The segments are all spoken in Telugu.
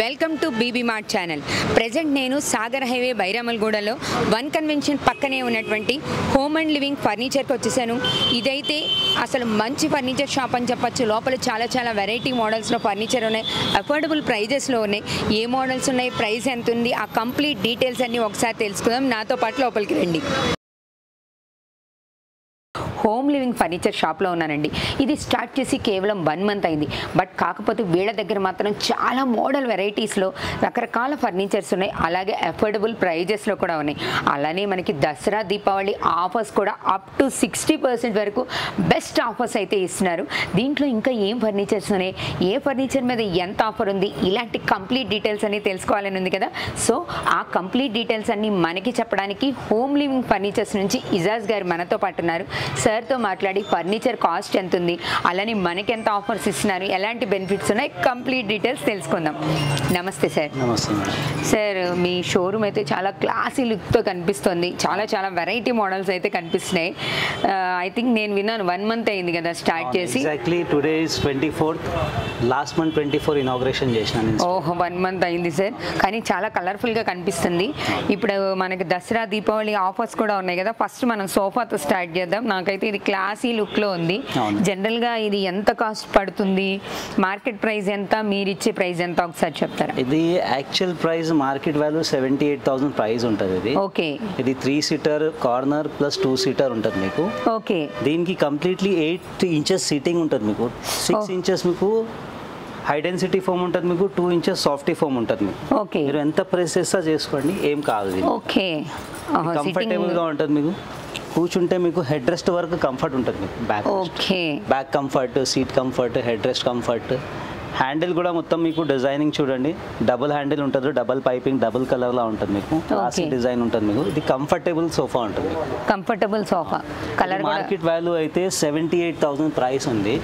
Welcome to BB mart channel. Present నేను సాగర్ హైవే బైరామల్గూడలో వన్ కన్వెన్షన్ పక్కనే ఉన్నటువంటి హోమ్ అండ్ లివింగ్ ఫర్నిచర్కి వచ్చేసాను. ఇదైతే అసలు మంచి ఫర్నిచర్ షాప్ అని చెప్పచ్చు. లోపల చాలా వెరైటీ మోడల్స్లో ఫర్నిచర్ ఉన్నాయి, అఫోర్డబుల్ ప్రైజెస్లో ఉన్నాయి. ఏ మోడల్స్ ఉన్నాయి, ప్రైస్ ఎంత ఉంది, ఆ కంప్లీట్ డీటెయిల్స్ అన్నీ ఒకసారి తెలుసుకుందాం. నాతో పాటు లోపలికి రండి. హోమ్ లివింగ్ ఫర్నిచర్ షాప్లో ఉన్నానండి. ఇది స్టార్ట్ చేసి కేవలం 1 మంత్ అయింది. బట్ కాకపోతే వీళ్ళ దగ్గర మాత్రం చాలా మోడల్ వెరైటీస్లో రకరకాల ఫర్నిచర్స్ ఉన్నాయి, అలాగే అఫోర్డబుల్ ప్రైజెస్లో కూడా ఉన్నాయి. అలానే మనకి దసరా దీపావళి ఆఫర్స్ కూడా అప్ టు 60% వరకు బెస్ట్ ఆఫర్స్ అయితే ఇస్తున్నారు. దీంట్లో ఇంకా ఏం ఫర్నిచర్స్ ఉన్నాయి, ఏ ఫర్నిచర్ మీద ఎంత ఆఫర్ ఉంది, ఇలాంటి కంప్లీట్ డీటెయిల్స్ అన్ని తెలుసుకోవాలని ఉంది కదా. సో ఆ కంప్లీట్ డీటెయిల్స్ అన్ని మనకి చెప్పడానికి హోమ్ లివింగ్ ఫర్నిచర్స్ నుంచి ఇజాజ్ గారు మనతో పాటు ఉన్నారు. సార్తో మాట్లాడి ఫర్నిచర్ కాస్ట్ ఎంత ఉంది, అలానే మనకి ఎంత ఆఫర్స్ ఇస్తున్నారు, ఎలాంటి బెనిఫిట్స్ ఉన్నాయి, కంప్లీట్ డీటెయిల్స్ తెలుసుకుందాం. నమస్తే సార్. నమస్తే సార్. మీ షోరూమ్ అయితే చాలా క్లాసీ లుక్తో కనిపిస్తుంది. చాలా వెరైటీ మోడల్స్ అయితే కనిపిస్తున్నాయి. ఐ థింక్ నేను విన్నాను 1 మంత్ అయింది కదా స్టార్ట్ చేసి. Exactly today is 24th. Last month 24 inauguration చేసినాను. ఓహో, 1 మంత్ అయింది సార్. కానీ చాలా కలర్ఫుల్గా కనిపిస్తుంది. ఇప్పుడు మనకి దసరా దీపావళి ఆఫర్స్ కూడా ఉన్నాయి కదా. ఫస్ట్ మనం సోఫాతో స్టార్ట్ చేద్దాం. నాకైతే ఇది క్లాసీ లుక్లో ఉంది. జనరల్గా ఇది ఎంత కాస్ట్ పడుతుంది, మార్కెట్ ప్రైస్ ఎంత, మీరు ఇచ్చే ప్రైస్ ఎంత ఒకసారి చెప్తారా? ఇది actual price market value 78,000 price ఉంటుంది. ఇది ఓకే. ఇది 3 సీటర్ కార్నర్ ప్లస్ 2 సీటర్ ఉంటుంది మీకు. ఓకే. దీనికి కంప్లీట్లీ 8 ఇంచెస్ సీటింగ్ ఉంటుంది మీకు. 6 ఇంచెస్ మీకు హై డెన్సిటీ ఫోమ్ ఉంటుంది మీకు, 2 ఇంచెస్ సాఫ్టీ ఫోమ్ ఉంటుంది మీకు. ఓకే. మీరు ఎంత ప్రెస్ చేస్తా చేసుకోండి, ఏం కాదు. ఓకే. కంఫర్టబుల్ గా ఉంటుంది మీకు. కూర్చుంటే మీకు హెడ్ రెస్ట్ వరకు కంఫర్ట్ ఉంటుంది మీకు. Back comfort, seat comfort, head rest comfort. Handle కూడా మొత్తం మీకు డిజైనింగ్ చూడండి, డబుల్ హ్యాండిల్ ఉంటుంది, డబుల్ పైపింగ్, డబుల్ కలర్ లా ఉంటుంది మీకు. క్లాసిక్ డిజైన్ ఉంటుంది మీకు. ఇది కంఫర్టబుల్ సోఫా ఉంటుంది. Comfortable sofa. Colour market value అయితే 78,000 ప్రైస్ ఉంది.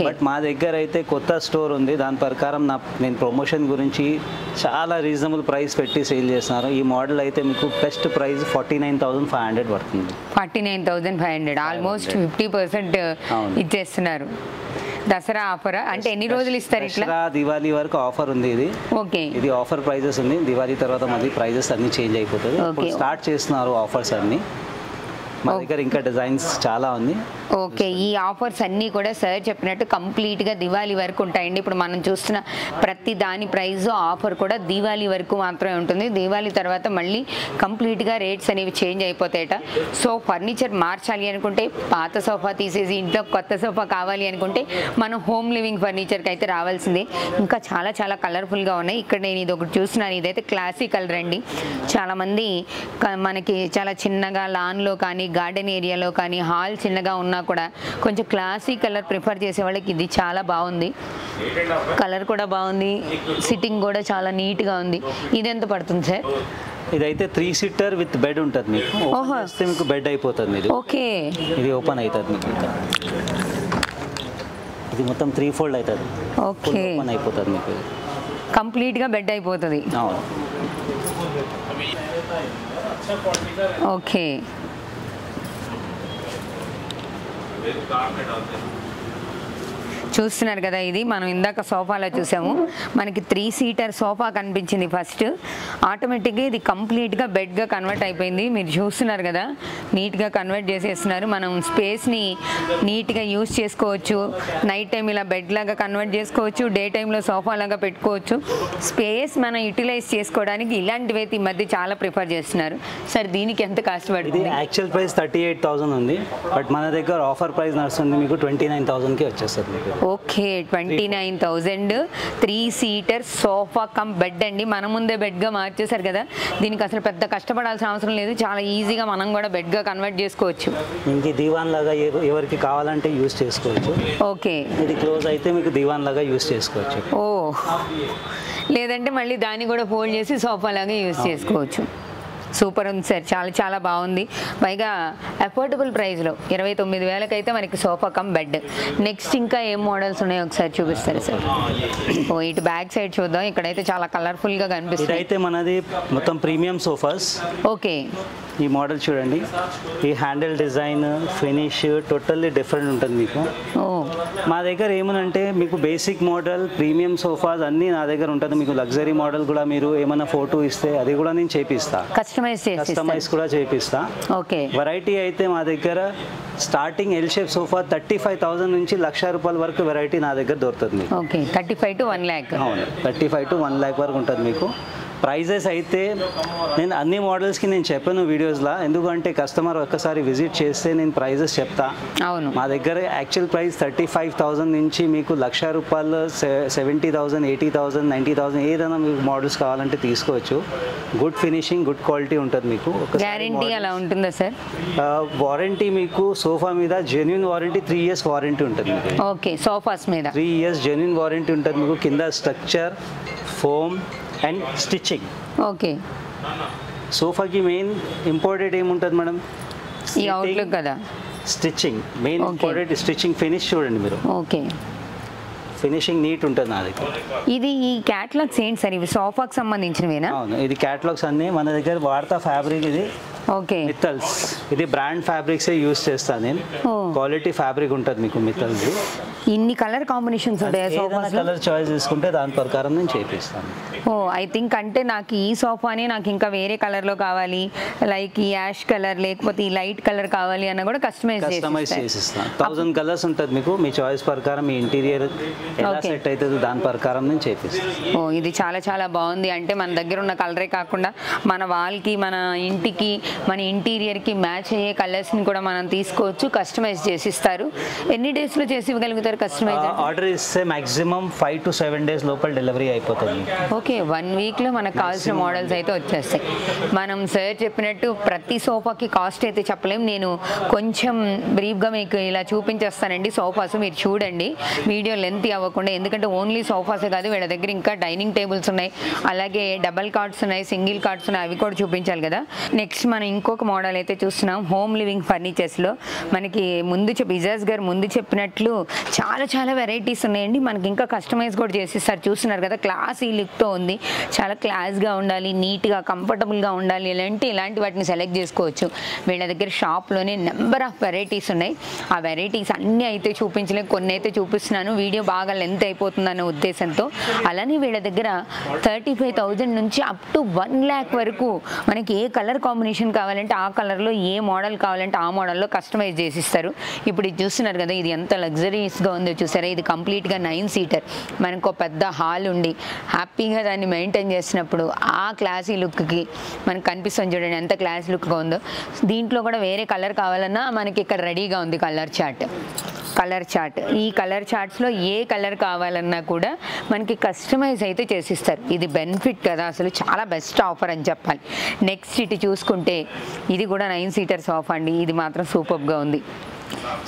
బట్ మా దగ్గర అయితే కొత్త స్టోర్ ఉంది. దాని ప్రకారం నేను ప్రమోషన్ గురించి చాలా రీజనబుల్ ప్రైస్ పెట్టి సేల్ చేస్తున్నారు. ఈ మోడల్ అయితే మీకు బెస్ట్ ప్రైస్ 49,500 పడుతుంది. 49,500, ఆల్మోస్ట్ 50% ఇచ్చేస్తున్నారు. దసరా ఆఫర్ అంటే ఎన్ని రోజులు ఇస్తారు? ఇట్లా దివాళీ వరకు ఆఫర్ ఉంది ఇది. ఓకే. ఇది ఆఫర్ ప్రైజెస్ ఉంది. దివాళీ తర్వాత మళ్ళీ ప్రైజెస్ అన్ని చేంజ్ అయిపోతుంది. స్టార్ట్ చేస్తున్నారు ఆఫర్స్ అన్ని. మా దగ్గర ఇంకా డిజైన్స్ చాలా ఉంది. ఓకే. ఈ ఆఫర్స్ అన్నీ కూడా సార్ చెప్పినట్టు కంప్లీట్గా దివాళీ వరకు ఉంటాయండి. ఇప్పుడు మనం చూస్తున్న ప్రతి దాని ప్రైస్ ఆఫర్ కూడా దివాళీ వరకు మాత్రమే ఉంటుంది. దివాళీ తర్వాత మళ్ళీ కంప్లీట్గా రేట్స్ అనేవి చేంజ్ అయిపోతాయట. సో ఫర్నిచర్ మార్చాలి అనుకుంటే, పాత సోఫా తీసేసి ఇంట్లో కొత్త సోఫా కావాలి అనుకుంటే మనం హోమ్ లివింగ్ ఫర్నిచర్కి అయితే రావాల్సిందే. ఇంకా చాలా కలర్ఫుల్గా ఉన్నాయి. ఇక్కడ నేను ఇది ఒకటి చూస్తున్నాను. ఇదైతే క్లాసిక్ కలర్ అండి. చాలామంది మనకి చాలా చిన్నగా లాన్లో కానీ, గార్డెన్ ఏరియాలో కానీ, హాల్ చిన్నగా ఉన్నా కూడా కొంచెం క్లాసీ కలర్ ప్రిఫర్ చేసే వాళ్ళకి ఇది చాలా బాగుంది. కలర్ కూడా బాగుంది, సిట్టింగ్ కూడా చాలా నీట్గా ఉంది. ఇది ఎంత పడుతుంది సార్? ఇదైతే 3 సీటర్ విత్ బెడ్ ఉంటుంది మీకు. మీకు బెడ్ అయిపోతుంది ఇది. ఓకే. ఇది ఓపెన్ అవుతుంది మీకు. ఇది మొత్తం 3 ఫోల్డ్ అవుతుంది. ఓకే. ఓపెన్ అయిపోతుంది మీకు. కంప్లీట్గా బెడ్ అయిపోతుంది. ఓకే. చూస్తున్నారు కదా, ఇది మనం ఇందాక సోఫాలో చూసాము. మనకి 3 సీటర్ సోఫా కనిపించింది ఫస్ట్. ఆటోమేటిక్గా ఇది కంప్లీట్గా బెడ్గా కన్వర్ట్ అయిపోయింది. మీరు చూస్తున్నారు కదా, నీట్గా కన్వర్ట్ చేసేస్తున్నారు. మనం స్పేస్ని నీట్గా యూజ్ చేసుకోవచ్చు. నైట్ టైం ఇలా బెడ్ లాగా కన్వర్ట్ చేసుకోవచ్చు, డే టైంలో సోఫా లాగా పెట్టుకోవచ్చు. స్పేస్ మనం యూటిలైజ్ చేసుకోవడానికి ఇలాంటివి అయితే ఈ మధ్య చాలా ప్రిఫర్ చేస్తున్నారు. సరే, దీనికి ఎంత కాస్ట్ పడుతుంది? యాక్చువల్ ప్రైస్ 38,000 ఉంది. బట్ మన దగ్గర ఆఫర్ ప్రైస్ నడుస్తుంది మీకు 29,000కి వచ్చేస్తుంది మీకు. Okay. 29,000 3 seater sofa cum bed అండి. మన ముందే బెడ్గా మార్చేశారు కదా. దీనికి అసలు పెద్ద కష్టపడాల్సిన అవసరం లేదు. చాలా ఈజీగా మనం కూడా బెడ్గా కన్వర్ట్ చేసుకోవచ్చు. ఇంక దివాన్ లాగా ఎవరికి కావాలంటే యూజ్ చేసుకోవచ్చు. ఓకే. ఇది క్లోజ్ అయితే మీకు దివాన్ లాగా యూజ్ చేసుకోవచ్చు. ఓ, లేదంటే మళ్ళీ దాన్ని కూడా ఫోల్డ్ చేసి సోఫా లాగా యూజ్ చేసుకోవచ్చు. సూపర్ ఉంది సార్. చాలా బాగుంది. పైగా అఫోర్డబుల్ ప్రైస్లో 29,000కి అయితే మనకి సోఫా కమ్ బెడ్. నెక్స్ట్ ఇంకా ఏం మోడల్స్ ఉన్నాయో ఒకసారి చూపిస్తారు సార్? ఇటు బ్యాక్ సైడ్ చూద్దాం. ఇక్కడైతే చాలా కలర్ఫుల్గా కనిపిస్తుంది. అయితే మనది మొత్తం ప్రీమియం సోఫాస్. ఓకే. ఈ మోడల్ చూడండి, ఈ handle design finish totally different ఉంటుంది మీకు. మా దగ్గర ఏమనంటే మీకు బేసిక్ మోడల్, ప్రీమియం సోఫాస్ అన్నీ నా దగ్గర ఉంటుంది. మీకు లగ్జరీ మోడల్ కూడా మీరు ఏమైనా ఫోటో ఇస్తే అది కూడా నేను చేపిస్తా, కస్టమైజ్ కూడా చేపిస్తా. ఓకే. వెరైటీ అయితే మా దగ్గర స్టార్టింగ్ ఎల్ షేప్ సోఫా 35,000 నుంచి ₹1,00,000 వరకు వెరైటీ నా దగ్గర దొరుకుతుంది. Okay, 35 to 1 lakh. అవును, 35 to 1 lakh వరకు ఉంటుంది మీకు. ప్రైజెస్ అయితే నేను అన్ని మోడల్స్కి నేను చెప్పాను వీడియోస్లో, ఎందుకంటే కస్టమర్ ఒక్కసారి విజిట్ చేస్తే నేను ప్రైజెస్ చెప్తా. అవును, మా దగ్గర యాక్చువల్ ప్రైస్ 35,000 నుంచి మీకు ₹1,00,000, 70,000, 80,000, 90,000 ఏదైనా మీకు మోడల్స్ కావాలంటే తీసుకోవచ్చు. గుడ్ ఫినిషింగ్, గుడ్ క్వాలిటీ ఉంటుంది మీకు. గ్యారంటీ అలా ఉంటుందా సార్? వారంటీ మీకు సోఫా మీద జెన్యూన్ వారంటీ 3 years వారంటీ ఉంటుంది మీకు. ఓకే, సోఫాస్ మీద 3 years జెన్యూన్ వారంటీ ఉంటుంది మీకు. కింద structure, foam and stitching. Okay. సోఫాకి మెయిన్ ఇంపార్టెంట్ ఏముంటుంది మేడం? ఈ అవుట్లుక్ కదా, stitching main important. Stitching finish చూడండి మీరు. ఓకే, ఫినిషింగ్ నీట్ ఉంటుంది నా దగ్గర. ఇది ఈ క్యాటలాగ్స్ ఏంటి సార్? ఇవి సోఫాకి సంబంధించినవేనా? అవును, ఇది క్యాటలాగ్స్ అన్నీ మన దగ్గర వాడతా. ఫ్యాబ్రిక్ ఇది ఓకే, మిత్తల్స్, ఇది బ్రాండ్ ఫ్యాబ్రిక్సే యూస్ చేస్తాను నేను. క్వాలిటీ ఫ్యాబ్రిక్ ఉంటుంది మీకు మిత్తల్ది. ఇన్ని కలర్ కాంబినేషన్స్ ఉంటాయి సోఫాస్? కలర్ చాయిస్ తీసుకుంటే దాని ప్రకారం నేను చేపిస్తాను. ఐ థింక్ అంటే నాకు ఈ సోఫానే నాకు ఇంకా వేరే కలర్లో కావాలి, లైక్ ఈ యాష్ కలర్ లేకపోతే ఈ లైట్ కలర్ కావాలి అన్న కూడా కస్టమైజ్ చేసిస్తాను. 1000 కలర్స్ ఉంటుంది మీకు. మీ చాయిస్ ప్రకారం మీ ఇంటీరియర్ ఎలా సెట్ అవుతుంది దాని ప్రకారం నేను చేపిస్తాను. ఇది చాలా చాలా బాగుంది. అంటే మన దగ్గర ఉన్న కలరే కాకుండా మన వాల్కి, మన ఇంటికి, మన ఇంటీరియర్కి మ్యాచ్ అయ్యే కలర్స్ని కూడా మనం తీసుకోవచ్చు, కస్టమైజ్ చేసిస్తారు. ఎన్ని డేస్లో చేసి ఇవ్వగలుగుతారు కస్టమైజ్? ఆర్డర్ ఇస్తే మాక్సిమం 5 to 7 days లోపల డెలివరీ అయిపోతుంది. ఓకే, 1 weekలో మనకు కావాల్సిన మోడల్స్ అయితే వచ్చేస్తాయి. మనం సార్ చెప్పినట్టు ప్రతి సోఫాకి కాస్ట్ అయితే చెప్పలేం. నేను కొంచెం బ్రీఫ్గా మీకు ఇలా చూపించేస్తానండి సోఫాస్, మీరు చూడండి వీడియో లెంత్ అవ్వకుండా. ఎందుకంటే ఓన్లీ సోఫాసే కాదు, వీళ్ళ దగ్గర ఇంకా డైనింగ్ టేబుల్స్ ఉన్నాయి, అలాగే డబల్ కార్డ్స్ ఉన్నాయి, సింగిల్ కార్డ్స్ ఉన్నాయి, అవి కూడా చూపించాలి కదా. నెక్స్ట్ మనం ఇంకొక మోడల్ అయితే చూస్తున్నాం హోమ్ లివింగ్ ఫర్నిచర్స్లో. మనకి ముందు బిజాజ్ గారు ముందు చెప్పినట్లు చాలా చాలా వెరైటీస్ ఉన్నాయండి. మనకి ఇంకా కస్టమైజ్ కూడా చేసిస్తారు. చూస్తున్నారు కదా, క్లాసీ లుక్తో ఉంది. చాలా క్లాస్గా ఉండాలి, నీట్గా కంఫర్టబుల్గా ఉండాలి ఇలాంటి వాటిని సెలెక్ట్ చేసుకోవచ్చు. వీళ్ళ దగ్గర షాప్లోనే నెంబర్ ఆఫ్ వెరైటీస్ ఉన్నాయి. ఆ వెరైటీస్ అన్నీ అయితే చూపించలేదు, కొన్ని అయితే చూపిస్తున్నాను. వీడియో బాగా లెంత్ అయిపోతుందన్న ఉద్దేశంతో. అలానే వీళ్ళ దగ్గర 35,000 నుంచి అప్ టు 1 lakh వరకు మనకి ఏ కలర్ కాంబినేషన్ కావాలంటే ఆ కలర్లో, ఏ మోడల్ కావాలంటే ఆ మోడల్లో కస్టమైజ్ చేసిస్తారు. ఇప్పుడు ఇది చూస్తున్నారు కదా, ఇది ఎంత లగ్జరీస్గా ఉందో చూసారా. ఇది కంప్లీట్గా 9 seater. మనకు పెద్ద హాల్ ఉండి హ్యాపీగా దాన్ని మెయింటైన్ చేసినప్పుడు ఆ క్లాసీ లుక్కి మనకు కనిపిస్తుంది. చూడండి ఎంత క్లాసీ లుక్గా ఉందో. దీంట్లో కూడా వేరే కలర్ కావాలన్నా మనకి ఇక్కడ రెడీగా ఉంది కలర్ చార్ట్. ఈ కలర్ చార్ట్స్లో ఏ కలర్ కావాలన్నా కూడా మనకి కస్టమైజ్ అయితే చేసిస్తారు. ఇది బెనిఫిట్ కదా, అసలు చాలా బెస్ట్ ఆఫర్ అని చెప్పాలి. నెక్స్ట్ ఇటు చూసుకుంటే ఇది కూడా 9 seater సోఫా అండి. ఇది మాత్రం సూపర్గా ఉంది,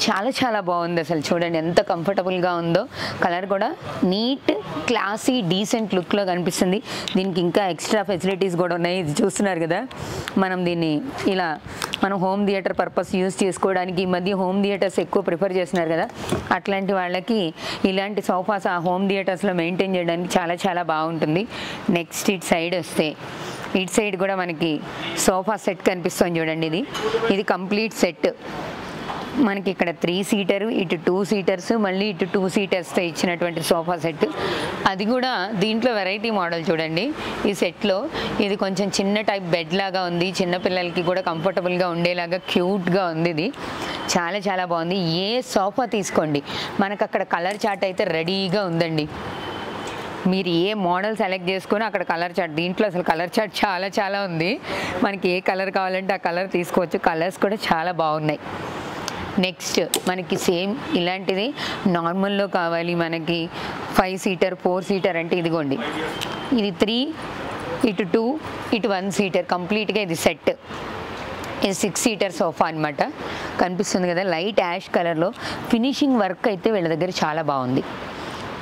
చాలా చాలా బాగుంది. అసలు చూడండి ఎంత కంఫర్టబుల్గా ఉందో. కలర్ కూడా నీట్, క్లాసీ, డీసెంట్ లుక్లో కనిపిస్తుంది. దీనికి ఇంకా ఎక్స్ట్రా ఫెసిలిటీస్ కూడా ఉన్నాయి. ఇది చూస్తున్నారు కదా, మనం దీన్ని ఇలా మనం హోమ్ థియేటర్ పర్పస్ యూజ్ చేసుకోవడానికి ఈ మధ్య హోమ్ థియేటర్స్ ఎక్కువ ప్రిఫర్ చేస్తున్నారు కదా, అట్లాంటి వాళ్ళకి ఇలాంటి సోఫాస్ ఆ హోమ్ థియేటర్స్లో మెయింటైన్ చేయడానికి చాలా చాలా బాగుంటుంది. నెక్స్ట్ ఇటు సైడ్ వస్తే, ఇటు సైడ్ కూడా మనకి సోఫా సెట్ కనిపిస్తుంది చూడండి. ఇది కంప్లీట్ సెట్. మనకి ఇక్కడ 3 seater, ఇటు 2 seaters, మళ్ళీ ఇటు 2 seatersతో ఇచ్చినటువంటి సోఫా సెట్. అది కూడా దీంట్లో వెరైటీ మోడల్ చూడండి. ఈ సెట్లో ఇది కొంచెం చిన్న టైప్ బెడ్ లాగా ఉంది, చిన్నపిల్లలకి కూడా కంఫర్టబుల్గా ఉండేలాగా క్యూట్గా ఉంది. ఇది చాలా చాలా బాగుంది. ఏ సోఫా తీసుకోండి మనకు అక్కడ కలర్ చార్ట్ అయితే రెడీగా ఉందండి. మీరు ఏ మోడల్ సెలెక్ట్ చేసుకొని అక్కడ కలర్ చార్ట్, దీంట్లో అసలు కలర్ చార్ట్ చాలా చాలా ఉంది. మనకి ఏ కలర్ కావాలంటే ఆ కలర్ తీసుకోవచ్చు. కలర్స్ కూడా చాలా బాగున్నాయి. నెక్స్ట్ మనకి సేమ్ ఇలాంటిది నార్మల్లో కావాలి మనకి 5 seater, 4 seater అంటే ఇదిగోండి. ఇది 3, ఇటు 2, ఇటు 1 seater కంప్లీట్గా ఇది సెట్. ఇది 6 seater సోఫా అనమాట. కనిపిస్తుంది కదా, లైట్ యాష్ కలర్లో ఫినిషింగ్ వర్క్ అయితే వీళ్ళ దగ్గర చాలా బాగుంది.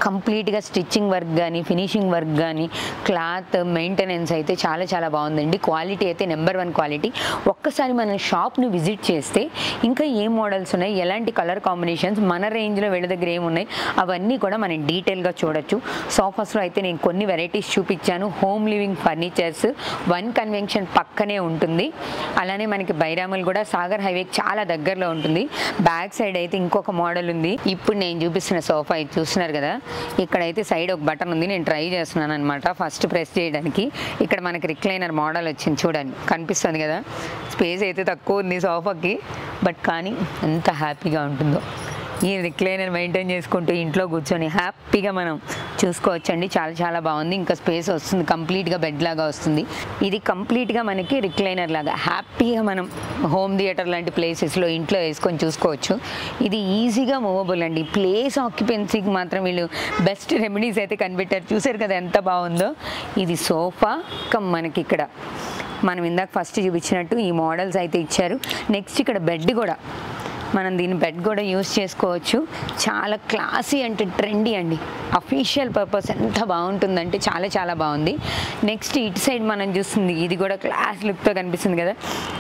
కంప్లీట్గా స్టిచ్చింగ్ వర్క్ కానీ ఫినిషింగ్ వర్క్ కానీ క్లాత్ మెయింటెనెన్స్ అయితే చాలా చాలా బాగుందండి. క్వాలిటీ అయితే నెంబర్ 1 క్వాలిటీ. ఒక్కసారి మన షాప్ని విజిట్ చేస్తే ఇంకా ఏ మోడల్స్ ఉన్నాయి, ఎలాంటి కలర్ కాంబినేషన్స్, మన రేంజ్లో వీళ్ళ దగ్గర ఏమున్నాయి అవన్నీ కూడా మనం డీటెయిల్గా చూడొచ్చు. సోఫాస్లో అయితే నేను కొన్ని వెరైటీస్ చూపించాను. Home living furnitures one convention పక్కనే ఉంటుంది. అలానే మనకి బైరాములు కూడా సాగర్ హైవేకి చాలా దగ్గరలో ఉంటుంది. బ్యాక్ సైడ్ అయితే ఇంకొక మోడల్ ఉంది. ఇప్పుడు నేను చూపిస్తున్న సోఫా ఇది చూస్తున్నారు కదా, ఇక్కడైతే సైడ్ ఒక బటన్ ఉంది. నేను ట్రై చేస్తున్నాను అనమాట ఫస్ట్ ప్రెస్ చేయడానికి. ఇక్కడ మనకి రిక్లైనర్ మోడల్ వచ్చింది చూడండి, కనిపిస్తుంది కదా. స్పేస్ అయితే తక్కువ ఉంది సోఫాకి, బట్ కానీ ఎంత హ్యాపీగా ఉంటుందో. ఈ రిక్లైనర్ మెయింటైన్ చేసుకుంటూ ఇంట్లో కూర్చొని హ్యాపీగా మనం చూసుకోవచ్చండి. చాలా చాలా బాగుంది. ఇంకా స్పేస్ వస్తుంది, కంప్లీట్గా బెడ్ లాగా వస్తుంది. ఇది కంప్లీట్గా మనకి రిక్లైనర్ లాగా హ్యాపీగా మనం హోమ్ థియేటర్ లాంటి ప్లేసెస్లో ఇంట్లో వేసుకొని చూసుకోవచ్చు. ఇది ఈజీగా మూవబుల్ అండి. ప్లేస్ ఆక్యుపెన్సీకి మాత్రం వీళ్ళు బెస్ట్ రెమెడీస్ అయితే కనిపెట్టారు. చూసారు కదా ఎంత బాగుందో. ఇది సోఫా మనకి ఇక్కడ మనం ఇందాక ఫస్ట్ చూపించినట్టు ఈ మోడల్స్ అయితే ఇచ్చారు. నెక్స్ట్ ఇక్కడ బెడ్ కూడా మనం దీని బెడ్ కూడా యూస్ చేసుకోవచ్చు. చాలా క్లాసీ అంటే ట్రెండీ అండి. అఫీషియల్ పర్పస్ ఎంత బాగుంటుందంటే చాలా చాలా బాగుంది. నెక్స్ట్ ఇటు సైడ్ మనం చూస్తుంది ఇది కూడా క్లాస్ లుక్తో కనిపిస్తుంది కదా.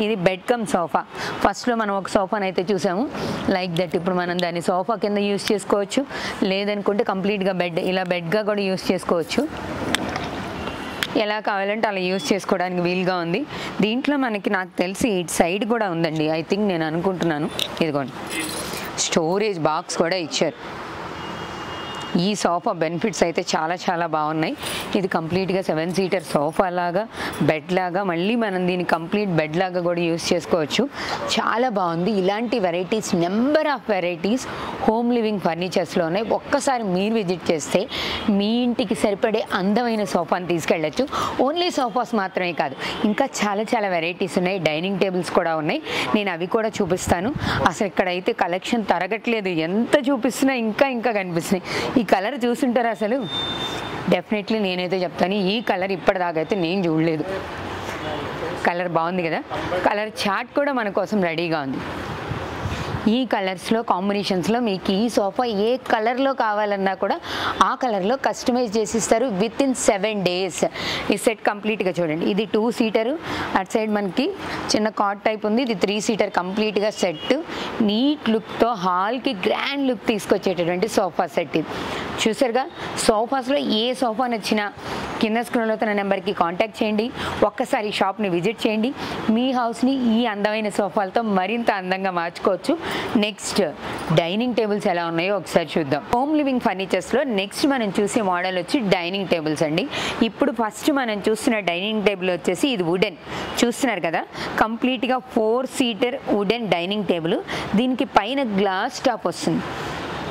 ఇది బెడ్ కమ్ సోఫా. ఫస్ట్లో మనం ఒక సోఫాని అయితే చూసాము లైక్ దట్. ఇప్పుడు మనం దాన్ని సోఫా కింద యూస్ చేసుకోవచ్చు, లేదనుకుంటే కంప్లీట్గా బెడ్ ఇలా బెడ్గా కూడా యూస్ చేసుకోవచ్చు. ఎలా కావాలంటే అలా యూస్ చేసుకోవడానికి వీలుగా ఉంది. దీంట్లో మనకి నాకు తెలిసి ఇటు సైడ్ కూడా ఉందండి. ఐ థింక్ నేను అనుకుంటున్నాను. ఇదిగోండి స్టోరేజ్ బాక్స్ కూడా ఇచ్చారు. ఈ సోఫా బెనిఫిట్స్ అయితే చాలా చాలా బాగున్నాయి. ఇది కంప్లీట్గా 7 సీటర్ సోఫా లాగా బెడ్ లాగా, మళ్ళీ మనం దీన్ని కంప్లీట్ బెడ్ లాగా కూడా యూస్ చేసుకోవచ్చు. చాలా బాగుంది. ఇలాంటి varieties number of varieties home living ఫర్నిచర్స్లో ఉన్నాయి. ఒక్కసారి మీరు విజిట్ చేస్తే మీ ఇంటికి సరిపడే అందమైన సోఫాని తీసుకెళ్ళచ్చు. ఓన్లీ సోఫాస్ మాత్రమే కాదు, ఇంకా చాలా చాలా వెరైటీస్ ఉన్నాయి. డైనింగ్ టేబుల్స్ కూడా ఉన్నాయి. నేను అవి కూడా చూపిస్తాను. అసలు ఇక్కడైతే కలెక్షన్ తరగట్లేదు. ఎంత చూపిస్తున్నా ఇంకా ఇంకా కనిపిస్తున్నాయి. ఈ కలర్ చూస్తుంటారు అసలు డెఫినెట్లీ నేనైతే చెప్తాను ఈ కలర్ ఇప్పటిదాకా అయితే నేను చూడలేదు. కలర్ బాగుంది కదా. కలర్ చార్ట్ కూడా మన కోసం రెడీగా ఉంది. ఈ కలర్స్లో కాంబినేషన్స్లో మీకు ఈ సోఫా ఏ కలర్లో కావాలన్నా కూడా ఆ కలర్లో కస్టమైజ్ చేసిస్తారు విత్ ఇన్ 7 days. ఈ సెట్ కంప్లీట్గా చూడండి. ఇది 2 సీటరు, అటు సైడ్ మనకి చిన్న కాట్ టైప్ ఉంది. ఇది 3 సీటర్ కంప్లీట్గా సెట్. నీట్ లుక్తో హాల్కి గ్రాండ్ లుక్ తీసుకొచ్చేటటువంటి సోఫా సెట్ ఇది. చూసారుగా, సోఫాస్లో ఏ సోఫా నచ్చినా కింద స్క్రోల్ అవుతున్న నెంబర్కి కాంటాక్ట్ చేయండి. ఒక్కసారి షాప్ని విజిట్ చేయండి. మీ హౌస్ని ఈ అందమైన సోఫాలతో మరింత అందంగా మార్చుకోవచ్చు. నెక్స్ట్ డైనింగ్ టేబుల్స్ ఎలా ఉన్నాయో ఒకసారి చూద్దాం. హోమ్ లివింగ్ ఫర్నిచర్స్లో నెక్స్ట్ మనం చూసే మోడల్ వచ్చి డైనింగ్ టేబుల్స్ అండి. ఇప్పుడు ఫస్ట్ మనం చూస్తున్న డైనింగ్ టేబుల్ వచ్చేసి ఇది వుడెన్. చూస్తున్నారు కదా, కంప్లీట్గా 4 సీటర్ వుడెన్ డైనింగ్ టేబుల్. దీనికి పైన గ్లాస్ టాప్ వస్తుంది.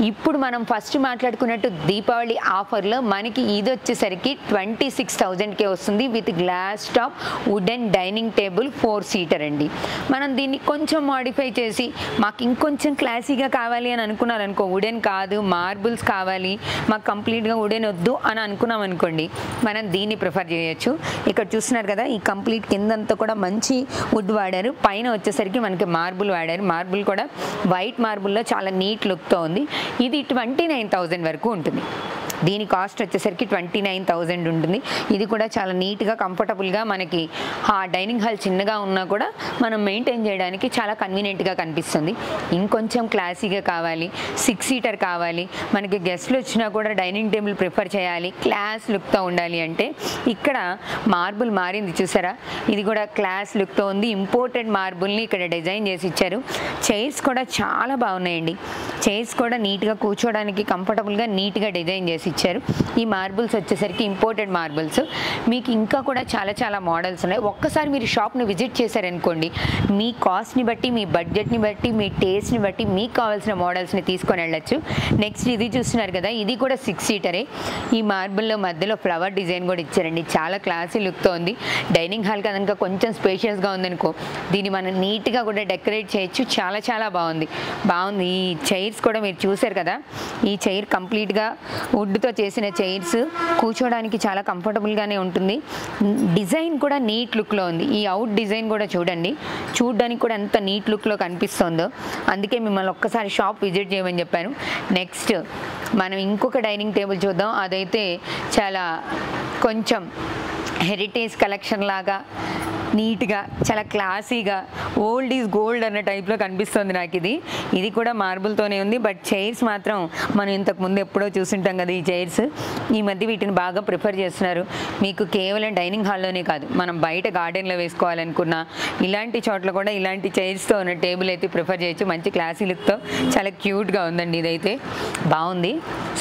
ఇప్పుడు మనం ఫస్ట్ మాట్లాడుకున్నట్టు దీపావళి ఆఫర్లో మనకి ఇది వచ్చేసరికి 26,000కే వస్తుంది with glass top wooden dining table 4 seater అండి. మనం దీన్ని కొంచెం మాడిఫై చేసి మాకు ఇంకొంచెం క్లాసీగా కావాలి అని అనుకున్నారనుకో, వుడెన్ కాదు మార్బుల్స్ కావాలి, మాకు కంప్లీట్గా వుడెన్ వద్దు అని అనుకున్నాం అనుకోండి, మనం దీన్ని ప్రిఫర్ చేయొచ్చు. ఇక్కడ చూస్తున్నారు కదా, ఈ కంప్లీట్ కిందంతా కూడా మంచి వుడ్ వాడారు. పైన వచ్చేసరికి మనకి మార్బుల్ వాడారు. మార్బుల్ కూడా వైట్ మార్బుల్లో చాలా నీట్ లుక్తో ఉంది. ఇది 29,000 వరకు ఉంటుంది. దీని కాస్ట్ వచ్చేసరికి 29,000 ఉంటుంది. ఇది కూడా చాలా నీట్గా కంఫర్టబుల్గా మనకి ఆ డైనింగ్ హాల్ చిన్నగా ఉన్నా కూడా మనం మెయింటైన్ చేయడానికి చాలా కన్వీనియంట్గా కనిపిస్తుంది. ఇంకొంచెం క్లాసీగా కావాలి, 6 సీటర్ కావాలి, మనకి గెస్ట్లు వచ్చినా కూడా డైనింగ్ టేబుల్ ప్రిఫర్ చేయాలి, క్లాస్ లుక్తో ఉండాలి అంటే ఇక్కడ మార్బుల్ మారింది చూసారా. ఇది కూడా క్లాస్ లుక్తో ఉంది. ఇంపోర్టెడ్ మార్బుల్ని ఇక్కడ డిజైన్ చేసి ఇచ్చారు. చైర్స్ కూడా చాలా బాగున్నాయండి. చైర్స్ కూడా నీట్గా కూర్చోడానికి కంఫర్టబుల్గా నీట్గా డిజైన్ చేసి ఇచ్చారు. ఈ మార్బుల్స్ వచ్చేసరికి ఇంపోర్టెడ్ మార్బుల్స్. మీకు ఇంకా కూడా చాలా చాలా మోడల్స్ ఉన్నాయి. ఒక్కసారి మీరు షాప్ని విజిట్ చేశారనుకోండి, మీ కాస్ట్ని బట్టి, మీ బడ్జెట్ని బట్టి, మీ టేస్ట్ని బట్టి మీకు కావాల్సిన మోడల్స్ని తీసుకొని వెళ్ళచ్చు. నెక్స్ట్ ఇది చూస్తున్నారు కదా, ఇది కూడా 6 సీటరే. ఈ మార్బుల్లో మధ్యలో ఫ్లవర్ డిజైన్ కూడా ఇచ్చారండి. చాలా క్లాసీ లుక్తో ఉంది. డైనింగ్ హాల్ కనుక కొంచెం స్పేషియస్గా ఉందనుకో, దీన్ని మనం నీట్గా కూడా డెకరేట్ చేయొచ్చు. చాలా చాలా బాగుంది. ఈ చైర్స్ కూడా మీరు చూసారు కదా, ఈ చైర్ కంప్లీట్గా వుడ్ వుడ్తో చేసిన చైర్స్, కూర్చోడానికి చాలా కంఫర్టబుల్గానే ఉంటుంది. డిజైన్ కూడా నీట్ లుక్లో ఉంది. ఈ అవుట్ డిజైన్ కూడా చూడడానికి కూడా ఎంత నీట్ లుక్లో కనిపిస్తుందో, అందుకే మిమ్మల్ని ఒక్కసారి షాప్ విజిట్ చేయమని చెప్పాను. నెక్స్ట్ మనం ఇంకొక డైనింగ్ టేబుల్ చూద్దాం. అదైతే చాలా కొంచెం హెరిటేజ్ కలెక్షన్ లాగా నీట్గా, చాలా క్లాసీగా, ఓల్డ్ ఈజ్ గోల్డ్ అన్న టైప్లో కనిపిస్తుంది నాకు. ఇది కూడా మార్బుల్తోనే ఉంది. బట్ చైర్స్ మాత్రం మనం ఇంతకుముందు ఎప్పుడో చూసుంటాం కదా ఈ చైర్స్. ఈ మధ్య వీటిని బాగా ప్రిఫర్ చేస్తున్నారు. మీకు కేవలం డైనింగ్ హాల్లోనే కాదు, మనం బయట గార్డెన్లో వేసుకోవాలనుకున్నా ఇలాంటి చోట్ల కూడా ఇలాంటి చైర్స్తో ఉన్న టేబుల్ అయితే ప్రిఫర్ చేయొచ్చు. మంచి క్లాసీ లుక్తో చాలా క్యూట్గా ఉందండి. ఇదైతే బాగుంది,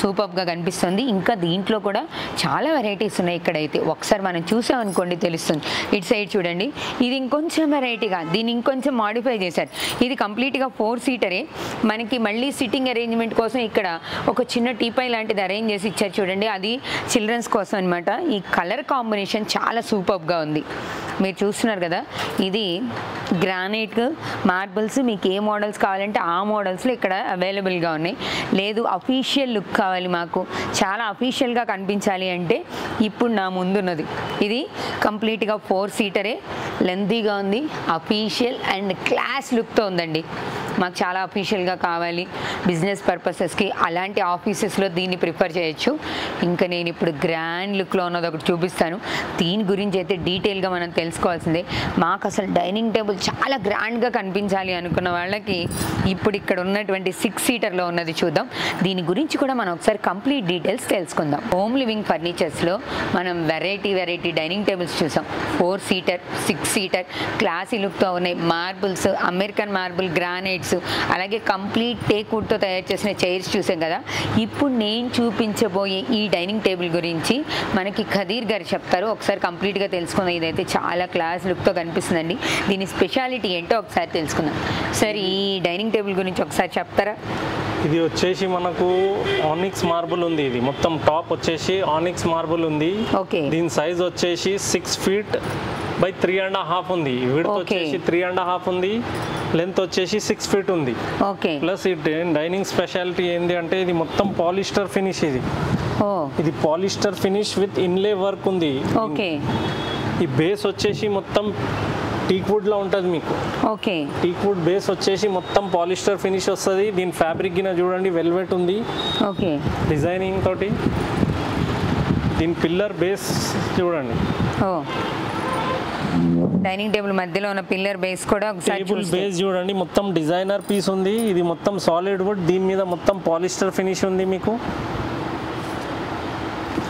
సూపర్గా కనిపిస్తుంది. ఇంకా దీంట్లో కూడా చాలా వెరైటీస్ ఉన్నాయి. ఇక్కడైతే ఒకసారి మనం చూసామనుకోండి తెలుస్తుంది. ఇటు సైడ్ చూడండి, ఇది ఇంకొంచెం వెరైటీగా, దీన్ని ఇంకొంచెం మాడిఫై చేశారు. ఇది కంప్లీట్గా 4 సీటరే. మనకి మళ్ళీ సిట్టింగ్ అరేంజ్మెంట్ కోసం ఇక్కడ ఒక చిన్న టీపాయ్ లాంటిది అరేంజ్ చేసి ఇచ్చారు చూడండి, అది చిల్డ్రన్స్ కోసం అనమాట. ఈ కలర్ కాంబినేషన్ చాలా సూపర్గా ఉంది. మీరు చూస్తున్నారు కదా, ఇది గ్రానైట్ మార్బుల్స్. మీకు ఏ మోడల్స్ కావాలంటే ఆ మోడల్స్లో ఇక్కడ అవైలబుల్గా ఉన్నాయి. లేదు అఫీషియల్ లుక్ కావాలి, మాకు చాలా అఫీషియల్గా కనిపించాలి అంటే ఇప్పుడు నా ముందున్నది ఇది కంప్లీట్గా 4 సీటరే. లెంతీగా ఉంది, అఫీషియల్ అండ్ క్లాస్ లుక్తో ఉందండి. మాకు చాలా అఫీషియల్గా కావాలి బిజినెస్ పర్పసెస్కి, అలాంటి ఆఫీసెస్లో దీన్ని ప్రిఫర్ చేయొచ్చు. ఇంకా నేను ఇప్పుడు గ్రాండ్ లుక్లో ఉన్నది ఒకటి చూపిస్తాను. దీని గురించి అయితే డీటెయిల్గా మనం తెలుసుకోవాల్సిందే. మాకు అసలు డైనింగ్ టేబుల్ చాలా గ్రాండ్గా కనిపించాలి అనుకున్న వాళ్ళకి ఇప్పుడు ఇక్కడ ఉన్నటువంటి 6 సీటర్లో ఉన్నది చూద్దాం. దీని గురించి కూడా మనం ఒకసారి కంప్లీట్ డీటెయిల్స్ తెలుసుకుందాం. హోమ్ లివింగ్ ఫర్నిచర్స్లో మనం వెరైటీ డైనింగ్ టేబుల్స్ చూసాం. 4 సీటర్, 6 సీటర్, క్లాసీ లుక్తో ఉన్నాయి. మార్బుల్స్, అమెరికన్ మార్బుల్, గ్రానైట్స్, అలాగే కంప్లీట్ టేక్ వుడ్తో తయారు చేసిన చైర్స్ చూసాం కదా. ఇప్పుడు నేను చూపించబోయే ఈ డైనింగ్ టేబుల్ గురించి మనకి ఖదీర్ గారు చెప్తారు. ఒకసారి కంప్లీట్గా తెలుసుకుందాం. ఇదైతే చాలా క్లాస్ లుక్తో కనిపిస్తుందండి. దీని స్పెషాలిటీ ఏంటో ఒకసారి తెలుసుకుందాం. సార్, ఈ డైనింగ్ టేబుల్ గురించి ఒకసారి చెప్తారా? ఇది వచ్చేసి మనకు ఆనిక్స్ మార్బుల్ ఉంది. ఇది మొత్తం టాప్ వచ్చేసి ఆనిక్స్ మార్బుల్ ఉంది. ఓకే. దీని సైజ్ వచ్చేసి 6 feet by 3.5 ఉంది. విడ్త్ వచ్చేసి 3.5 ఉంది. లెంత్ వచ్చేసి 6 feet ఉంది. ఓకే. ప్లస్ ఈ డైనింగ్ స్పెషాలిటీ ఏంటి అంటే ఇది మొత్తం పాలిస్టర్ ఫినిష్. ఇది పాలిస్టర్ ఫినిష్ విత్ ఇన్లే వర్క్ ఉంది. ఓకే. ఈ బేస్ వచ్చేసి మొత్తం టీక్ వుడ్ లో ఉంటుంది మీకు. ఓకే. టీక్ వుడ్ బేస్ వచ్చేసి మొత్తం పాలిస్టర్ ఫినిష్ వస్తుంది. దీని ఫ్యాబ్రిక్ గిన చూడండి వెల్వెట్ ఉంది. ఓకే. డిజైనింగ్ తోటి. దీని పిల్లర్ బేస్ చూడండి. డైనింగ్ టేబుల్ మధ్యలో ఉన్న పిల్లర్ బేస్ కూడా ఒకసారి టేబుల్ బేస్ చూడండి, మొత్తం డిజైనర్ పీస్ ఉంది. ఇది మొత్తం సాలిడ్ వుడ్, దీని మీద మొత్తం పాలిస్టర్ ఫినిష్ ఉంది మీకు.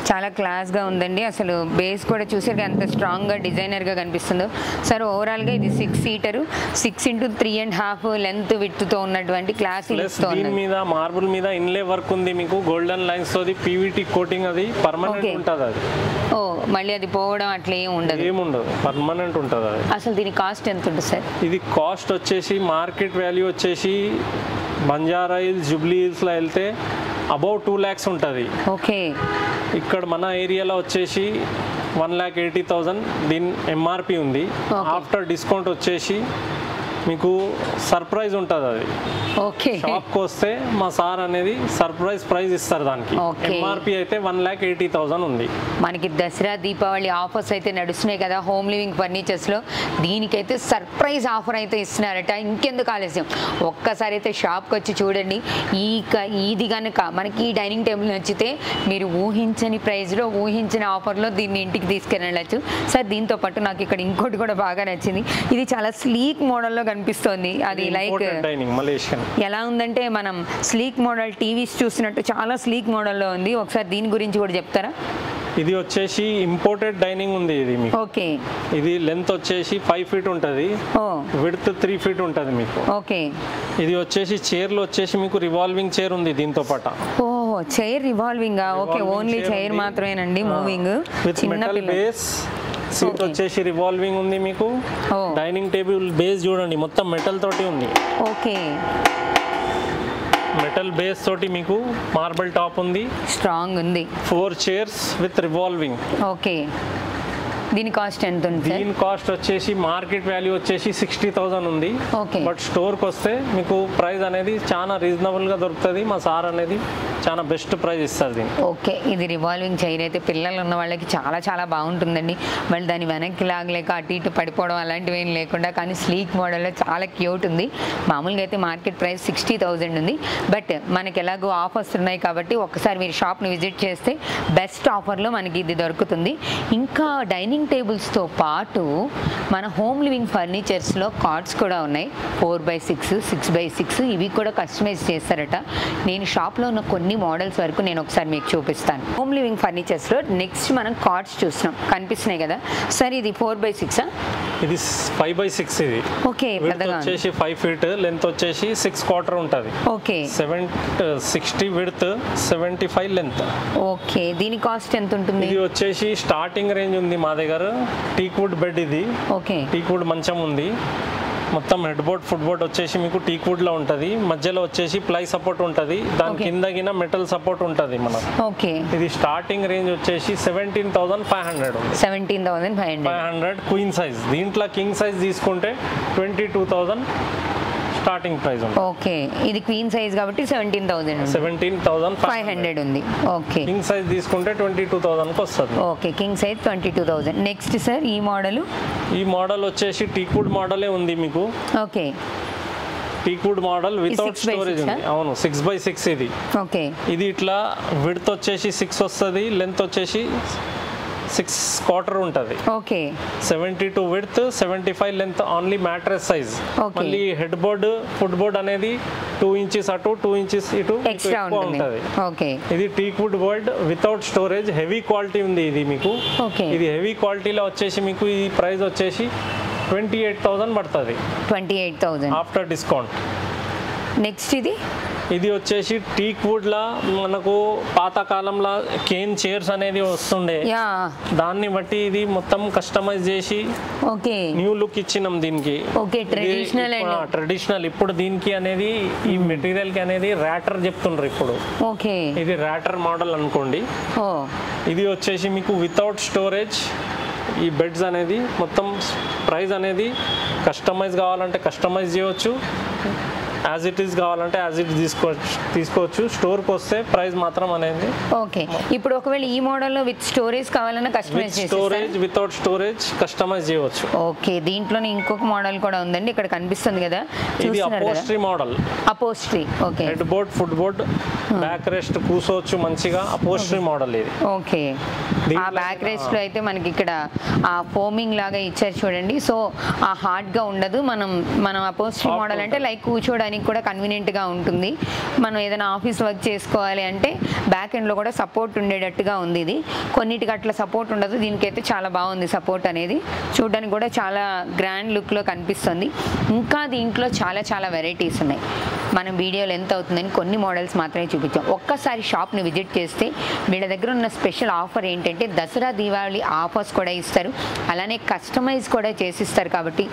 చాలా క్లాస్గా ఉందండి. అసలు బేస్ కూడా చూసారు ఎంత స్ట్రాంగ్గా డిజైనర్గా కనిపిస్తుందో. సార్, ఓవరాల్గా ఇది 6 సీటరు, 6 into 3.5 లెంత్ విడ్త్తో ఉన్నటువంటి క్లాస్. దీని మీద మార్బుల్ మీద ఇన్లే వర్క్ ఉంది మీకు, గోల్డెన్ లైన్స్ తోది, పీవీటీ కోటింగ్, అది పర్మనెంట్ ఉంటుంది. అది మళ్ళీ అది పోవడం అట్లా ఏముండదు, పర్మనెంట్ ఉంటుంది అది. అసలు దీని కాస్ట్ ఎంత ఉంటుంది సార్? ఇది కాస్ట్ వచ్చేసి మార్కెట్ వాల్యూ వచ్చేసి బంజారా హిల్స్, జూబ్లీ హిల్స్లో వెళ్తే అబౌవ్ 2 lakhs ఉంటుంది. ఓకే. ఇక్కడ మన ఏరియాలో వచ్చేసి 1,80,000 దీని ఎంఆర్పి ఉంది. ఆఫ్టర్ డిస్కౌంట్ వచ్చేసి మీకు సర్ప్రైజ్ ఉంటుంది. అది ఓకే. షాప్కి వస్తే మా సార్ అనేది సర్ప్రైజ్ ప్రైజ్ ఇస్తారు దానికి. ఎంఆర్పి అయితే 1,80,000 ఉంది. మనకి దసరా దీపావళి ఆఫర్స్ అయితే నడుస్తున్నాయి కదా హోమ్ లివింగ్ ఫర్నిచర్స్లో. దీనికైతే సర్ప్రైజ్ ఆఫర్ అయితే ఇస్తున్నారట. ఇంకెందుకు ఆలస్యం, ఒక్కసారి అయితే షాప్కి వచ్చి చూడండి. ఇది కనుక మనకి ఈ డైనింగ్ టేబుల్ నచ్చితే మీరు ఊహించని ప్రైస్లో, ఊహించిన ఆఫర్లో దీన్ని ఇంటికి తీసుకెళ్ళచ్చు. సార్, దీంతో పాటు నాకు ఇక్కడ ఇంకోటి కూడా బాగా నచ్చింది. ఇది చాలా స్లీక్ మోడల్లో కనిపిస్తోంది. అది లైక్ ఎలా ఉందంటే మనం స్లీక్ మోడల్ టీవీస్ చూసినట్టు చాలా స్లీక్ మోడల్లో ఉంది. ఒకసారి దీని గురించి కూడా చెప్తారా? ఇది వచ్చేసి ఇంపోర్టెడ్ డైనింగ్ ఉంది. ఇది మీకు ఓకే. ఇది లెంత్ వచ్చేసి 5 feet ఉంటుంది, విడ్త్ 3 feet ఉంటుంది మీకు. ఓకే. ఇది వచ్చేసి చైర్లో వచ్చేసి మీకు రివాల్వింగ్ చైర్ ఉంది దీంతో పాటు. Chair revolving. Okay, only chair మాత్రమేనండి మూవింగ్. చిన్న బేస్ సీట్ వచ్చేసి రివాల్వింగ్ ఉంది మీకు. డైనింగ్ టేబుల్ బేస్ చూడండి మొత్తం మెటల్ తోటి ఉంది. ఓకే. మెటల్ బేస్ తోటి మీకు మార్బల్ టాప్ ఉంది, స్ట్రాంగ్ ఉంది. 4 chairs విత్ రివాల్వింగ్. ఓకే. దీని కాస్ట్ ఎంత ఉంది సార్? దీని కాస్ట్ వచ్చేసి మార్కెట్ వాల్యూ వచ్చేసి 60,000 ఉంది. ఓకే. బట్ స్టోర్కి వస్తే మీకు ప్రైస్ అనేది చాలా రీజనబుల్గా దొరుకుతుంది. మా సార్ అనేది చాలా బెస్ట్ ప్రైస్ ఇస్తారు దీన్ని. ఓకే. ఇది రివాల్వింగ్ చైర్ అయితే పిల్లలు ఉన్న వాళ్ళకి చాలా చాలా బాగుంటుందండి. మళ్ళీ దాన్ని వెనక్కి లాగలేక అటు ఇటు పడిపోవడం అలాంటివి ఏం లేకుండా, కానీ స్లీక్ మోడల్లో చాలా క్యూట్ ఉంది. మామూలుగా అయితే మార్కెట్ ప్రైస్ 60,000 ఉంది. బట్ మనకి ఎలాగో ఆఫర్స్ ఉన్నాయి కాబట్టి ఒక్కసారి మీరు షాప్ని విజిట్ చేస్తే బెస్ట్ ఆఫర్లో మనకి ఇది దొరుకుతుంది. ఇంకా డైనింగ్ టేబుల్స్తో పాటు మన హోమ్ లివింగ్ ఫర్నిచర్స్లో కార్డ్స్ కూడా ఉన్నాయి. 4x6, 6x6 ఇవి కూడా కస్టమైజ్ చేస్తారట. నేను షాప్లో ఉన్న కొన్ని మోడల్స్ వరకు నేను ఒకసారి మీకు చూపిస్తాను. హోమ్ లివింగ్ ఫర్నిచర్స్లో నెక్స్ట్ మనం కార్డ్స్ చూస్తున్నాం, కనిపిస్తున్నాయి కదా సార్. ఇది 4x6, ఇది 5x6. ఇది ఓకే. పెద్దగా వచ్చేసి 5 feet, లెంత్ వచ్చేసి 6/4 ఉంటుంది. ఓకే. 60 width, 75 length. ఓకే. దీని కాస్ట్ ఎంత ఉంటుంది? ఇది వచ్చేసి స్టార్టింగ్ రేంజ్ ఉంది మా దగ్గర. టీక్వుడ్ బెడ్ ఇది. ఓకే. టీక్వుడ్ మంచం ఉంది. మొత్తం హెడ్ బోర్డ్ ఫుట్ బోర్డ్ వచ్చేసి మీకు టీక్వుడ్ లో ఉంటుంది. మధ్యలో వచ్చేసి ప్లై సపోర్ట్ ఉంటుంది. దాని కింద మెటల్ సపోర్ట్ ఉంటుంది మనకు. ఓకే. ఇది స్టార్టింగ్ రేంజ్ వచ్చేసి 17,500 ఉంది. 17,500 క్వీన్ సైజ్. దీంట్లో కింగ్ సైజ్ తీసుకుంటే 22,000 స్టార్టింగ్ ప్రైస్ ఉంది. ఓకే. ఇది క్వీన్ సైజ్ కాబట్టి 17,500 ఉంది. ఓకే. కింగ్ సైజ్ తీసుకుంటే 22,000 కి వస్తుంది. Okay. King size 22,000. Next sir ఈ మోడల్. ఈ మోడల్ వచ్చేసి టీక్వుడ్ మోడలే ఉంది మీకు. Okay. Teakwood model without storage ఉంది. అవును, 6x6 ఇది. ఓకే. ఇది ఇట్లా విడ్త్ వచ్చేసి 6 వస్తుంది, లెంత్ వచ్చేసి 6/4 ఉంటుంది. Okay. 72 width, 75 length. Only mattress size. మళ్ళీ హెడ్ బోర్డ్ ఫుట్ బోర్డ్ అనేది 2 inches అటు 2 inches ఇటు ఎక్స్ట్రా ఉంటుంది. ఓకే. ఇది teakwood board without storage, heavy quality ఉంది ఇది మీకు. ఓకే. ఇది హెవీ క్వాలిటీలో వచ్చేసి మీకు ఈ ప్రైస్ వచ్చేసి 28,000 పడుతుంది. 28,000 ఆఫ్టర్ డిస్కౌంట్. నెక్స్ట్ ఇది వచ్చేసి టీక్వుడ్ లా మనకు పాతకాలంలో కేన్ చైర్స్ అనేది వస్తుండే. దాన్ని బట్టి ఇది మొత్తం కస్టమైజ్ చేసి ఓకే న్యూ లుక్ ఇచ్చినాం దీనికి. ఓకే. ట్రెడిషనల్. ఇప్పుడు దీనికి అనేది ఈ మెటీరియల్ కి అనేది ర్యాటర్ చెప్తుండ్రు ఇప్పుడు. ఓకే. ఇది ర్యాటర్ మోడల్ అనుకోండి. ఇది వచ్చేసి మీకు వితౌట్ స్టోరేజ్. ఈ బెడ్స్ అనేది మొత్తం ప్రైస్ అనేది కస్టమైజ్ కావాలంటే కస్టమైజ్ చేయవచ్చు, యాజ్ ఇట్ ఈస్ కావాలంటే యాజ్ ఇట్ తీసుకోవచ్చు. స్టోర్కి వస్తే ప్రైస్ మాత్రం అనేది. ఓకే. ఇప్పుడు ఒకవేళ ఈ మోడల్లో విత్ స్టోరేజ్ కావాలన్నా కస్టమైజ్ చేసి స్టోరేజ్ వితౌట్ స్టోరేజ్ కస్టమైజ్ చేయవచ్చు. ఓకే. దీంట్లోనే ఇంకొక మోడల్ కూడా ఉందండి, ఇక్కడ కనిపిస్తుంది కదా. ఇది upholstery model. Upholstery. Okay. Head board foot board, back rest కూర్చోవచ్చు మంచిగా. అపోస్ట్రీ మోడల్ ఇది. ఓకే. ఆ బ్యాక్ రెస్ట్ లో అయితే మనకి ఇక్కడ ఆ ఫోమింగ్ లాగా ఇచ్చారు చూడండి. సో ఆ హార్డ్ గా ఉండదు. మనం అపోస్ట్రీ మోడల్ అంటే లైక్ కూర్చోడానికి కూడా కన్వీనియంట్ గా ఉంటుంది. మనం ఏదైనా ఆఫీస్ వర్క్ చేసుకోవాలి అంటే బ్యాక్ ఎండ్ లో కూడా సపోర్ట్ ఉండేటట్టుగా ఉంది. ఇది కొన్నిటికి అట్లా సపోర్ట్ ఉండదు, దీనికైతే చాలా బాగుంది సపోర్ట్ అనేది. చూడడానికి కూడా చాలా గ్రాండ్ లుక్ లో కనిపిస్తుంది. ఇంకా దీంట్లో చాలా చాలా వెరైటీస్ ఉన్నాయి. మనం వీడియోలో ఎంత అవుతుందని కొన్ని మోడల్స్ మాత్రమే చూపించాం. ఒక్కసారి షాప్ని విజిట్ చేస్తే వీళ్ళ దగ్గర ఉన్న స్పెషల్ ఆఫర్ ఏంటంటే దసరా దీపావళి ఆఫర్స్ కూడా ఇస్తారు, అలానే కస్టమైజ్ కూడా చేసిస్తారు. కాబట్టి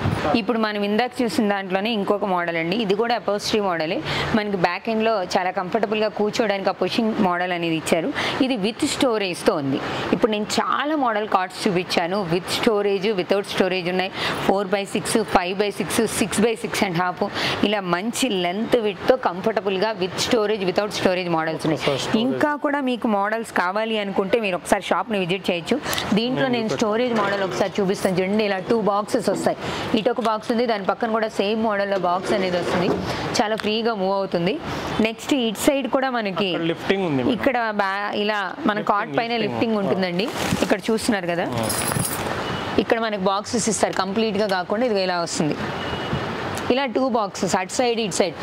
ఇప్పుడు మనం ఇందాక చూసిన దాంట్లోనే ఇంకొక మోడల్ అండి. ఇది కూడా అపోస్ట్రీ మోడలే. మనకి బ్యాక్ ఎండ్లో చాలా కంఫర్టబుల్గా కూర్చోవడానికి ఆ పుషింగ్ మోడల్ అనేది ఇచ్చారు. ఇది విత్ స్టోరేజ్తో ఉంది. ఇప్పుడు నేను చాలా మోడల్ కార్డ్స్ చూపించాను. విత్ స్టోరేజ్, వితౌట్ స్టోరేజ్ ఉన్నాయి. 4x6, 5x6, 6x6.5 ఇలా మంచి లెంత్ విడ్తో కంఫర్టబుల్గా with storage, without storage models ఉన్నాయి. ఇంకా కూడా మీకు మోడల్స్ కావాలి అనుకుంటే మీరు ఒకసారి షాప్ని విజిట్ చేయొచ్చు. దీంట్లో నేను స్టోరేజ్ మోడల్ ఒకసారి చూపిస్తాను చూడండి. ఇలా 2 బాక్సెస్ వస్తాయి. ఇటు ఒక బాక్స్ ఉంది, దాని పక్కన కూడా సేమ్ మోడల్లో బాక్స్ అనేది వస్తుంది. చాలా ఫ్రీగా మూవ్ అవుతుంది. నెక్స్ట్ ఇట్ సైడ్ కూడా మనకి లిఫ్టింగ్ ఉంది. ఇక్కడ ఇలా మన కార్ట్ పైన లిఫ్టింగ్ ఉంటుందండి. ఇక్కడ చూస్తున్నారు కదా, ఇక్కడ మనకి బాక్సెస్ ఇస్తారు. కంప్లీట్గా కాకుండా ఇది ఇలా వస్తుంది. ఇలా 2 బాక్సెస్ అటు సైడ్ ఇటు సైడ్.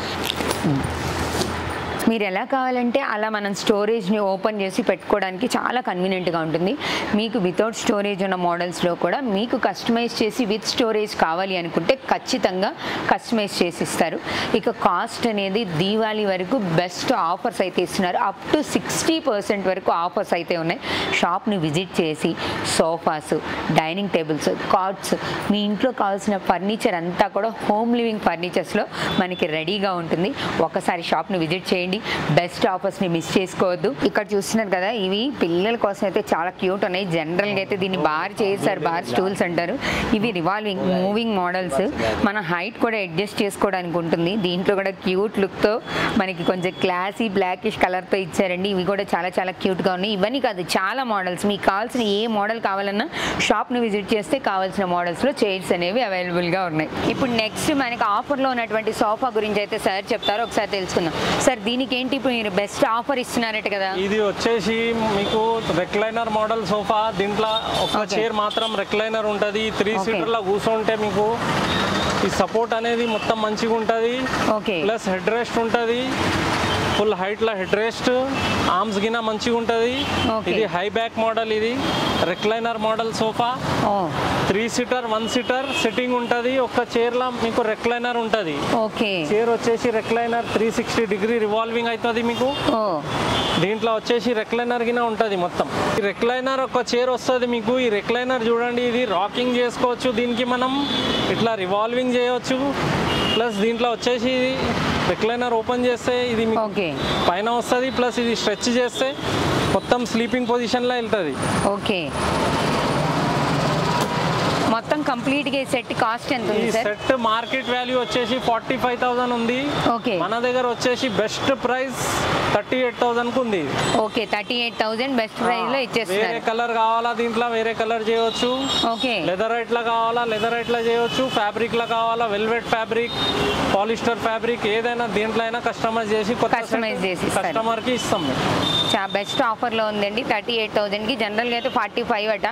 మీరు ఎలా కావాలంటే అలా మనం స్టోరేజ్ని ఓపెన్ చేసి పెట్టుకోవడానికి చాలా కన్వీనియంట్గా ఉంటుంది. మీకు వితౌట్ స్టోరేజ్ ఉన్న మోడల్స్లో కూడా మీకు కస్టమైజ్ చేసి విత్ స్టోరేజ్ కావాలి అనుకుంటే ఖచ్చితంగా కస్టమైజ్ చేసి ఇస్తారు. ఇక కాస్ట్ అనేది దీవాళీ వరకు బెస్ట్ ఆఫర్స్ అయితే ఇస్తున్నారు. అప్ టు 60% వరకు ఆఫర్స్ అయితే ఉన్నాయి. షాప్ని విజిట్ చేసి సోఫాస్, డైనింగ్ టేబుల్స్, కార్డ్స్, మీ ఇంట్లో కావాల్సిన ఫర్నిచర్ అంతా కూడా హోమ్ లివింగ్ ఫర్నిచర్స్లో మనకి రెడీగా ఉంటుంది. ఒకసారి షాప్ని విజిట్ చేయండి. బెస్ట్ ఆఫర్స్ని మిస్ చేసుకోవద్దు. ఇక్కడ చూస్తున్నారు కదా, ఇవి పిల్లల కోసం అయితే చాలా క్యూట్ ఉన్నాయి. జనరల్గా అయితే దీన్ని బార్ చేశారు, బార్ స్టూల్స్ అంటారు. ఇవి రివాల్వింగ్ మూవింగ్ మోడల్స్, మన హైట్ కూడా అడ్జస్ట్ చేసుకోవడానికి ఉంటుంది. దీంట్లో కూడా క్యూట్ లుక్తో మనకి కొంచెం క్లాసీ బ్లాకిష్ కలర్తో ఇచ్చారండి. ఇవి కూడా చాలా చాలా క్యూట్గా ఉన్నాయి. ఇవన్నీ కాదు, చాలా మోడల్స్, మీకు కావాల్సిన ఏ మోడల్ కావాలన్నా షాప్ని విజిట్ చేస్తే కావాల్సిన మోడల్స్లో చైర్స్ అనేవి అవైలబుల్గా ఉన్నాయి. ఇప్పుడు నెక్స్ట్ మనకి ఆఫర్లో ఉన్నటువంటి సోఫా గురించి అయితే సార్ చెప్తారు, ఒకసారి తెలుసుకుందాం. సార్ దీనికి ఏంటి ఇప్పుడు మీరు బెస్ట్ ఆఫర్ ఇస్తున్నారట కదా? ఇది వచ్చేసి మీకు రెక్లైనర్ మోడల్ సోఫా. దీంట్లో ఒక చైర్ మాత్రం రెక్లైనర్ ఉంటుంది. 3 సీటర్లో కూర్చుంటే మీకు ఈ సపోర్ట్ అనేది మొత్తం మంచిగా ఉంటుంది. ప్లస్ హెడ్ రెస్ట్ ఉంటుంది, ఫుల్ హైట్లో హెడ్ రెస్ట్, ఆర్మ్స్ గిన మంచిగా ఉంటుంది. ఇది హై బ్యాక్ మోడల్, ఇది recliner model sofa. 3 seater 1 seater sitting ఉంటుంది. ఒక చైర్లో మీకు రెక్లైనర్ ఉంటుంది. చైర్ వచ్చేసి రెక్లైనర్ 360 డిగ్రీ రివాల్వింగ్ అవుతుంది మీకు. దీంట్లో వచ్చేసి రెక్లైనర్ గిన ఉంటుంది మొత్తం. ఈ రెక్లైనర్ ఒక చైర్ వస్తుంది మీకు. ఈ రెక్లైనర్ చూడండి, ఇది రాకింగ్ చేసుకోవచ్చు. దీనికి మనం ఇట్లా రివాల్వింగ్ చేయవచ్చు. ప్లస్ దీంట్లో వచ్చేసి రెక్లైనర్ ఓపెన్ చేస్తే ఇది పైన వస్తుంది. ప్లస్ ఇది స్ట్రెచ్ చేస్తే మొత్తం స్లీపింగ్ పొజిషన్లో వెళ్తుంది. మొత్తం కంప్లీట్ గా సెట్ కాస్ట్ ఎంత ఉంది సార్? సెట్ మార్కెట్ వాల్యూ వచ్చేసి 45,000 ఉంది. మన దగ్గర వచ్చేసి బెస్ట్ ప్రైస్ 38,000 కు ఉంది. 38,000 బెస్ట్ ప్రైస్ లో ఇచ్చేస్తారు. వేరే కలర్ కావాలా దీంట్లో వేరే కలర్ చేయవచ్చు. లెదర్ లా కావాలా లెదర్ లా చేయవచ్చు. ఫ్యాబ్రిక్ లా కావాలా వెల్వెట్ ఫ్యాబ్రిక్, పాలిస్టర్ ఫ్యాబ్రిక్, ఏదైనా దీంట్లో అయినా కస్టమైజ్ చేసి కస్టమర్ కి ఇస్తాం. బెస్ట్ ఆఫర్ లో ఉందండి 38,000 కి. జనరల్ గా అయితే 45 అట.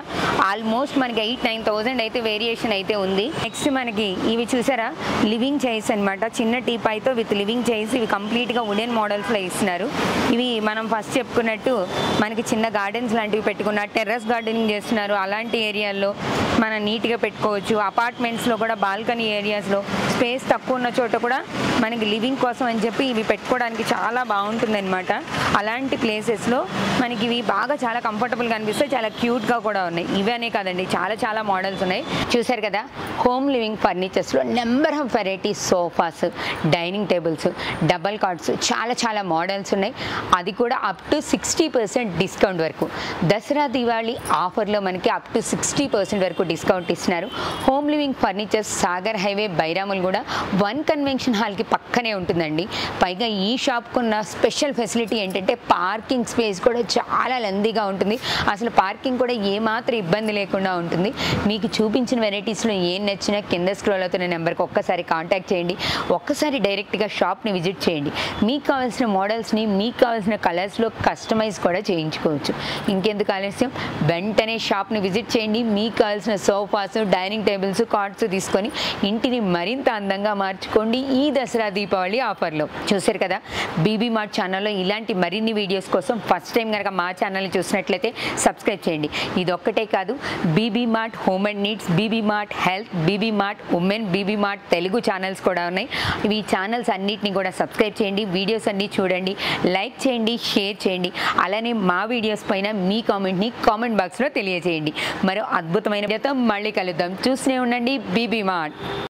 ఆల్మోస్ట్ మనకి 8-9,000 అయితే వేరియేషన్ అయితే ఉంది. నెక్స్ట్ మనకి ఇవి చూసారా, లివింగ్ చైర్స్ అనమాట. చిన్న టీపాయ్తో విత్ లివింగ్ చైర్స్. ఇవి కంప్లీట్ గా వుడెన్ మోడల్స్ లో ఇస్తున్నారు. ఇవి మనం ఫస్ట్ చెప్పుకున్నట్టు మనకి చిన్న గార్డెన్స్ లాంటివి పెట్టుకున్న, టెర్రస్ గార్డెనింగ్ చేస్తున్నారు అలాంటి ఏరియాల్లో మనం నీట్గా పెట్టుకోవచ్చు. అపార్ట్మెంట్స్లో కూడా బాల్కనీ ఏరియాస్లో స్పేస్ తక్కువ ఉన్న చోట కూడా మనకి లివింగ్ కోసం అని చెప్పి ఇవి పెట్టుకోవడానికి చాలా బాగుంటుంది అనమాట. అలాంటి ప్లేసెస్లో మనకి ఇవి బాగా చాలా కంఫర్టబుల్గా అనిపిస్తాయి, చాలా క్యూట్గా కూడా ఉన్నాయి. ఇవనే కాదండి, చాలా చాలా మోడల్స్ ఉన్నాయి. చూసారు కదా, హోమ్ లివింగ్ ఫర్నిచర్స్లో number of varieties, sofas, dining tables, double cots, చాలా చాలా మోడల్స్ ఉన్నాయి. అది కూడా అప్ టు 60% డిస్కౌంట్ వరకు. దసరా దివాళీ ఆఫర్లో మనకి అప్ టు 60% వరకు డిస్కౌంట్ ఇస్తున్నారు. Home living furnitures Sagar highway Bairamul కూడా 1 కన్వెన్షన్ హాల్కి పక్కనే ఉంటుందండి. పైగా ఈ షాప్కున్న స్పెషల్ ఫెసిలిటీ ఏంటంటే పార్కింగ్ స్పేస్ కూడా చాలా లెందీగా ఉంటుంది. అసలు పార్కింగ్ కూడా ఏమాత్రం ఇబ్బంది లేకుండా ఉంటుంది. మీకు చూపించిన వెరైటీస్లో ఏం నచ్చినా కింద స్క్రోల్ అవుతున్న నెంబర్కి ఒక్కసారి కాంటాక్ట్ చేయండి. ఒక్కసారి డైరెక్ట్గా షాప్ని విజిట్ చేయండి. మీకు కావాల్సిన మోడల్స్ని మీకు కావాల్సిన కలర్స్లో కస్టమైజ్ కూడా చేయించుకోవచ్చు. ఇంకెందుకు ఆలస్యం, వెంటనే షాప్ని విజిట్ చేయండి. మీకు కావాల్సిన సోఫాస్, డైనింగ్ టేబుల్స్, కార్డ్స్ తీసుకొని ఇంటిని మరింత అందంగా మార్చుకోండి ఈ దసరా దీపావళి ఆఫర్లో. చూసారు కదా, బీబీ మార్ట్ ఛానల్లో ఇలాంటి మరిన్ని వీడియోస్ కోసం ఫస్ట్ టైం కనుక మా ఛానల్ని చూసినట్లయితే సబ్స్క్రైబ్ చేయండి. ఇది ఒక్కటే కాదు, BB mart home and needs, BB mart health, BB mart women, BB mart Telugu channels కూడా ఉన్నాయి. ఈ ఛానల్స్ అన్నిటిని కూడా సబ్స్క్రైబ్ చేయండి, వీడియోస్ అన్నీ చూడండి, లైక్ చేయండి, షేర్ చేయండి. అలానే మా వీడియోస్ పైన మీ కామెంట్ని కామెంట్ బాక్స్లో తెలియజేయండి. మరో అద్భుతమైన వీడియోతో మళ్ళీ కలుద్దాం. చూస్తూనే ఉండండి బీబీ మార్ట్.